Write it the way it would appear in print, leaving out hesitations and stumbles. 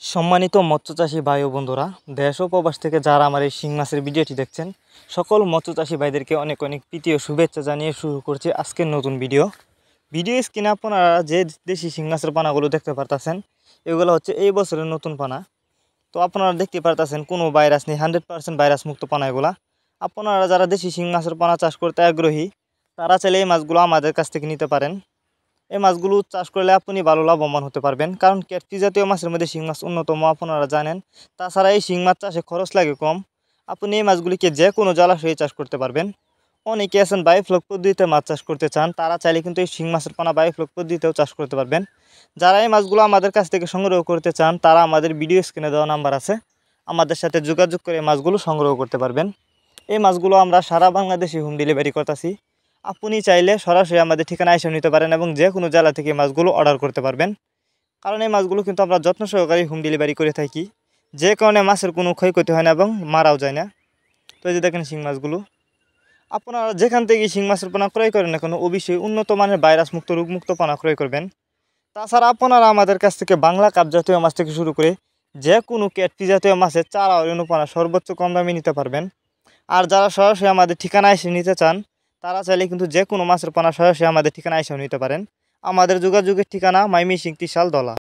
সম্মানিত মৎস্যচাষী ভাই ও বন্ধুরা, দেশ ও প্রবাস থেকে যারা আমার এই শিং মাছের ভিডিওটি দেখছেন, সকল মৎস্যচাষী ভাইদেরকে অনেক অনেক প্রীতি ও শুভেচ্ছা জানিয়ে শুরু করছি আজকের নতুন ভিডিও স্ক্রিনে আপনারা যে দেশি শিং মাছের পানাগুলো দেখতে পারতেছেন, এগুলো হচ্ছে এই বছরের নতুন পানা। তো আপনারা দেখতে পারতেছেন কোনো ভাইরাস নেই, 100% ভাইরাস মুক্ত পানা এগুলা। আপনারা যারা দেশি শিং মাছের পানা চাষ করতে আগ্রহী, তারা চাইলে এই মাছগুলো আমাদের কাছ থেকে নিতে পারেন। এই মাছগুলো চাষ করলে আপনি ভালো লাভবান হতে পারবেন, কারণ ক্যাটফি জাতীয় মাছের মধ্যে শিং মাছ অন্যতম, আপনারা জানেন। তাছাড়া এই শিং মাছ চাষে খরচ লাগে কম। আপনি এই মাছগুলিকে যে কোনো জলাশয়ে চাষ করতে পারবেন। অনেকে আছেন বায়োফ্লক পদ্ধতিতে মাছ চাষ করতে চান, তারা চাইলে কিন্তু এই শিং মাছের পানা বায়োফ্লক পদ্ধতিতেও চাষ করতে পারবেন। যারা এই মাছগুলো আমাদের কাছ থেকে সংগ্রহ করতে চান, তারা আমাদের ভিডিও স্ক্রিনে দেওয়া নাম্বার আছে, আমাদের সাথে যোগাযোগ করে মাছগুলো সংগ্রহ করতে পারবেন। এই মাছগুলো আমরা সারা বাংলাদেশে হোম ডেলিভারি করতেছি। আপনি চাইলে সরাসরি আমাদের ঠিকানা এসে নিতে পারেন এবং যে কোনো জেলা থেকে মাছগুলো অর্ডার করতে পারবেন, কারণ এই মাছগুলো কিন্তু আমরা যত্ন সহকারে হোম ডেলিভারি করে থাকি, যে কারণে মাছের কোনো ক্ষয়ক্ষতি হয় না এবং মারাও যায় না। তো এই যে দেখেন শিং মাছগুলো, আপনারা যেখান থেকে শিং মাছের পোনা ক্রয় করেন না কেন, অবশ্যই উন্নত মানের ভাইরাস মুক্ত রোগমুক্ত পোনা ক্রয় করবেন। তাছাড়া আপনারা আমাদের কাছ থেকে বাংলা কাপ জাতীয় মাছ থেকে শুরু করে যে কোনো ক্যাটফি জাতীয় মাছের চারা অরণ্য পোনা সর্বোচ্চ কম দামে নিতে পারবেন। আর যারা সরাসরি আমাদের ঠিকানা এসে নিতে চান, তারা চাইলে কিন্তু যে কোনো মাছের পোনা সরাসরি আমাদের ঠিকানা এসেও নিতে পারেন। আমাদের যোগাযোগের ঠিকানা ময়মনসিংহ, ত্রিশাল, দলা।